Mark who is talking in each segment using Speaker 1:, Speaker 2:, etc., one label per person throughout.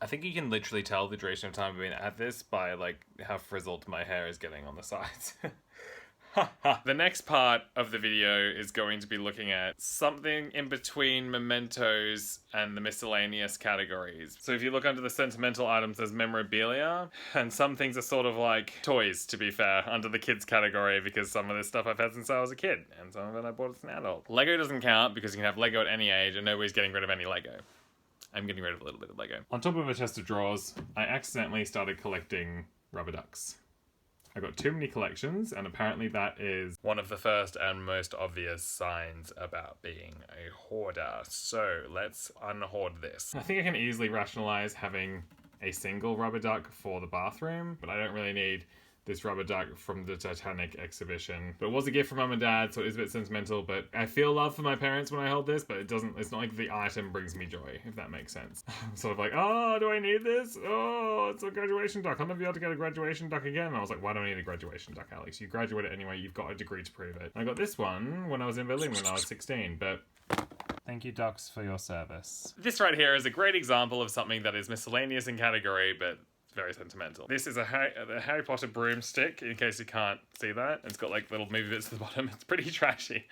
Speaker 1: I think you can literally tell the duration of time I've been at this by like how frizzled my hair is getting on the sides. The next part of the video is going to be looking at something in between mementos and the miscellaneous categories. So if you look under the sentimental items, there's memorabilia, and some things are sort of like toys, to be fair, under the kids category, because some of this stuff I've had since I was a kid, and some of it I bought as an adult. Lego doesn't count because you can have Lego at any age and nobody's getting rid of any Lego. I'm getting rid of a little bit of Lego. On top of a chest of drawers, I accidentally started collecting rubber ducks. I got too many collections, and apparently that is one of the first and most obvious signs about being a hoarder. So let's unhoard this. I think I can easily rationalize having a single rubber duck for the bathroom, but I don't really need this rubber duck from the Titanic exhibition. But it was a gift from Mum and Dad, so it is a bit sentimental, but I feel love for my parents when I hold this, but it's not like the item brings me joy, if that makes sense. I'm sort of like, oh, do I need this? Oh, it's a graduation duck. I'll never be able to get a graduation duck again. And I was like, why do I need a graduation duck, Alex? You graduated anyway, you've got a degree to prove it. And I got this one when I was in Berlin when I was 16, but thank you, ducks, for your service. This right here is a great example of something that is miscellaneous in category, but very sentimental. This is a Harry Potter broomstick, in case you can't see that. It's got like little movie bits at the bottom. It's pretty trashy,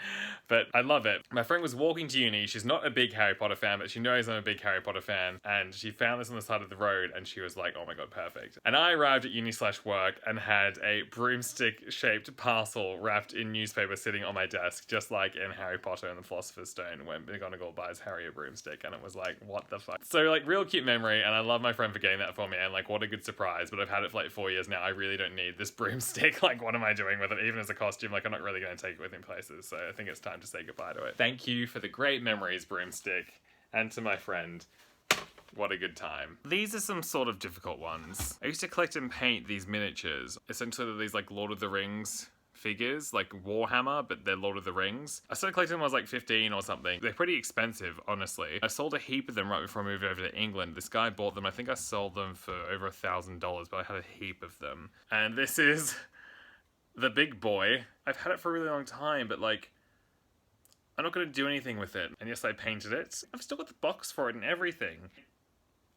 Speaker 1: but I love it. My friend was walking to uni. She's not a big Harry Potter fan, but she knows I'm a big Harry Potter fan, and she found this on the side of the road, and she was like, oh my god, perfect. And I arrived at uni/work and had a broomstick-shaped parcel wrapped in newspaper sitting on my desk, just like in Harry Potter and the Philosopher's Stone when McGonagall buys Harry a broomstick, and it was like, what the fuck? So like, real cute memory, and I love my friend for getting that for me, and like, what a good surprise. But I've had it for like 4 years now. I really don't need this broomstick. Like, what am I doing with it? Even as a costume, like, I'm not really going to take it with me places, so I think it's time to say goodbye to it. Thank you for the great memories, broomstick, and to my friend. What a good time. These are some sort of difficult ones. I used to collect and paint these miniatures. Essentially, they're these like Lord of the Rings figures, like Warhammer, but they're Lord of the Rings. I started collecting them when I was like 15 or something. They're pretty expensive, honestly. I sold a heap of them right before I moved over to England. This guy bought them. I think I sold them for over $1,000, but I had a heap of them. And this is the big boy. I've had it for a really long time, but like, I'm not going to do anything with it. And yes, I painted it. I've still got the box for it and everything.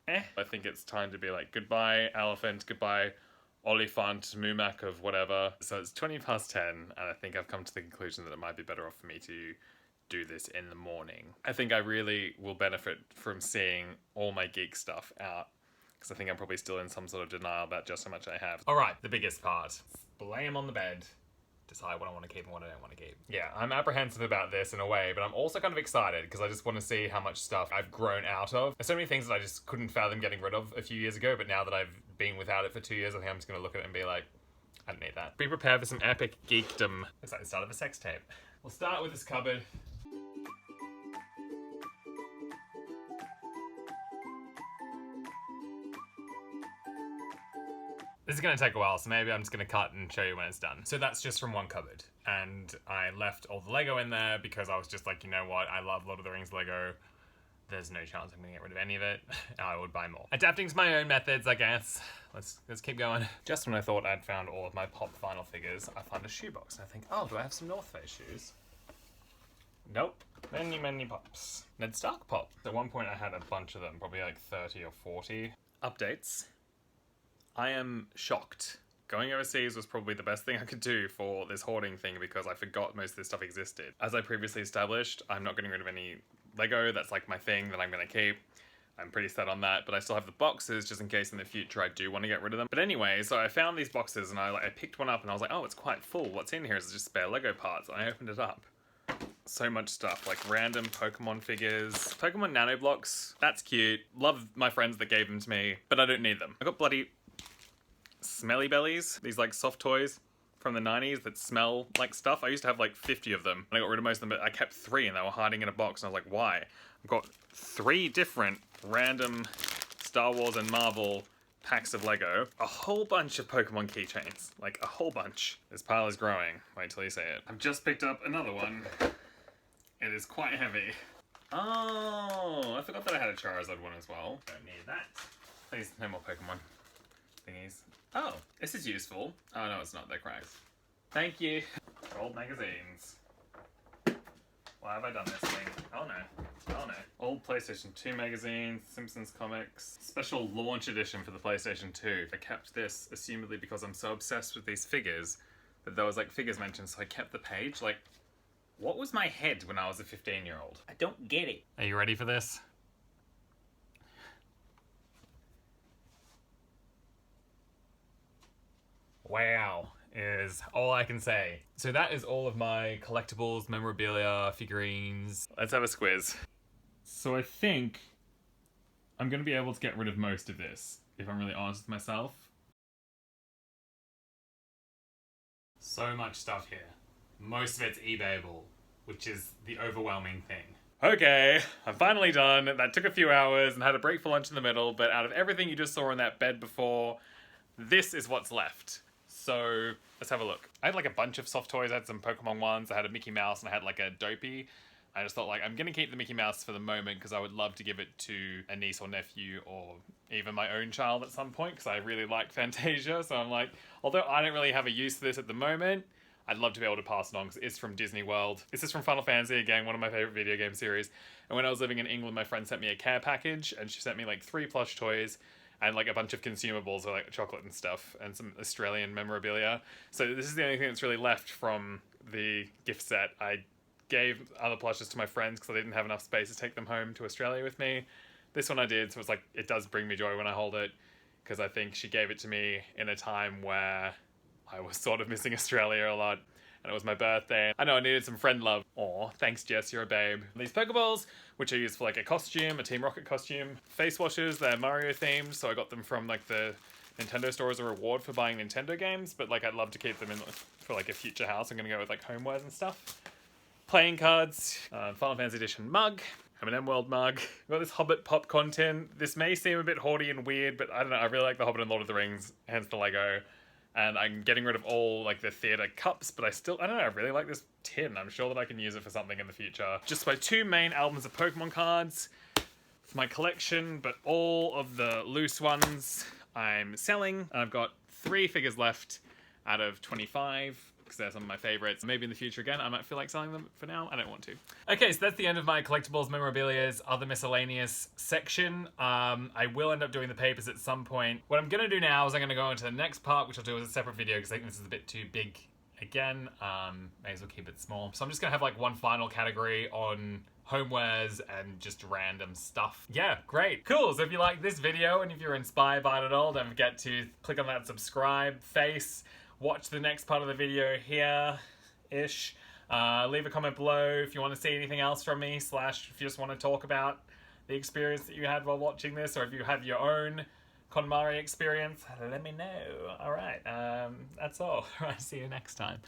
Speaker 1: I think it's time to be like, goodbye, elephant, goodbye, Oliphant, Mumak of whatever. So it's 10:20, and I think I've come to the conclusion that it might be better off for me to do this in the morning. I think I really will benefit from seeing all my geek stuff out, because I think I'm probably still in some sort of denial about just how much I have. Alright, the biggest part. Lay them on the bed. Decide what I want to keep and what I don't want to keep. Yeah, I'm apprehensive about this in a way, but I'm also kind of excited because I just want to see how much stuff I've grown out of. There's so many things that I just couldn't fathom getting rid of a few years ago, but now that I've been without it for 2 years, I think I'm just going to look at it and be like, I don't need that. Be prepared for some epic geekdom. Looks like the start of a sex tape. We'll start with this cupboard. This is going to take a while, so maybe I'm just going to cut and show you when it's done. So that's just from one cupboard. And I left all the Lego in there because I was just like, you know what? I love Lord of the Rings Lego. There's no chance I'm going to get rid of any of it. I would buy more. Adapting to my own methods, I guess. Let's keep going. Just when I thought I'd found all of my Pop vinyl figures, I find a shoebox. And I think, oh, do I have some North Face shoes? Nope. Many Pops. Ned Stark Pop. At one point I had a bunch of them, probably like 30 or 40. Updates. I am shocked. Going overseas was probably the best thing I could do for this hoarding thing because I forgot most of this stuff existed. As I previously established, I'm not getting rid of any Lego. That's like my thing that I'm going to keep. I'm pretty set on that, but I still have the boxes just in case in the future I do want to get rid of them. But anyway, so I found these boxes and I picked one up and I was like, oh, it's quite full. What's in here is just spare Lego parts. And I opened it up. So much stuff, like random Pokemon figures. Pokemon Nano Blocks, that's cute. Love my friends that gave them to me, but I don't need them. I got bloody Smelly Bellies, these like soft toys from the 90s that smell like stuff. I used to have like 50 of them and I got rid of most of them, but I kept 3 and they were hiding in a box and I was like, why? I've got 3 different random Star Wars and Marvel packs of Lego, a whole bunch of Pokemon keychains, like a whole bunch. This pile is growing, wait till you see it. I've just picked up another one. It is quite heavy. Oh, I forgot that I had a Charizard one as well. Don't need that. Please, no more Pokemon thingies. Oh, this is useful. Oh no, it's not, they're cracked. Thank you. Old magazines. Why have I done this thing? Oh no. Oh no. Old PlayStation 2 magazines, Simpsons comics, special launch edition for the PlayStation 2. I kept this, assumedly because I'm so obsessed with these figures, that there was like figures mentioned, so I kept the page. Like, what was my head when I was a 15-year-old? I don't get it. Are you ready for this? Wow, is all I can say. So that is all of my collectibles, memorabilia, figurines. Let's have a squiz. So I think I'm going to be able to get rid of most of this, if I'm really honest with myself. So much stuff here. Most of it's eBayable, which is the overwhelming thing. Okay, I'm finally done. That took a few hours and had a break for lunch in the middle, but out of everything you just saw in that bed before, this is what's left. So let's have a look. I had like a bunch of soft toys. I had some Pokemon ones. I had a Mickey Mouse and I had like a Dopey. I just thought like, I'm gonna keep the Mickey Mouse for the moment because I would love to give it to a niece or nephew or even my own child at some point because I really like Fantasia. So I'm like, although I don't really have a use for this at the moment, I'd love to be able to pass it on because it's from Disney World. This is from Final Fantasy, again, one of my favorite video game series. And when I was living in England, my friend sent me a care package and she sent me like 3 plush toys and like a bunch of consumables like chocolate and stuff and some Australian memorabilia. So this is the only thing that's really left from the gift set. I gave other plushes to my friends because I didn't have enough space to take them home to Australia with me. This one I did, so it's like, it does bring me joy when I hold it because I think she gave it to me in a time where I was sort of missing Australia a lot. And it was my birthday. I know I needed some friend love. Aw, thanks Jess, you're a babe. These Pokeballs, which I use for like a costume, a Team Rocket costume. Face washes, they're Mario themed, so I got them from like the Nintendo store as a reward for buying Nintendo games, but like I'd love to keep them in for like a future house. I'm gonna go with like homewares and stuff. Playing cards, Final Fantasy Edition mug, M&M World mug. I've got this Hobbit pop content. This may seem a bit haughty and weird, but I don't know, I really like the Hobbit and Lord of the Rings, hence the Lego. And I'm getting rid of all like the theatre cups, but I don't know, I really like this tin. I'm sure that I can use it for something in the future. Just my 2 main albums of Pokemon cards for my collection, but all of the loose ones I'm selling. And I've got 3 figures left out of 25. Because they're some of my favorites. Maybe in the future again, I might feel like selling them. For now, I don't want to. Okay, so that's the end of my collectibles, memorabilias, other miscellaneous section. I will end up doing the papers at some point. What I'm gonna do now is I'm gonna go into the next part, which I'll do as a separate video because I think this is a bit too big again. May as well keep it small. So I'm just gonna have like one final category on homewares and just random stuff. Yeah, great. Cool, so if you like this video and if you're inspired by it at all, don't forget to click on that subscribe face. Watch the next part of the video here-ish. Leave a comment below if you want to see anything else from me, / if you just want to talk about the experience that you had while watching this, or if you have your own KonMari experience, let me know. Alright, that's all. Alright, see you next time.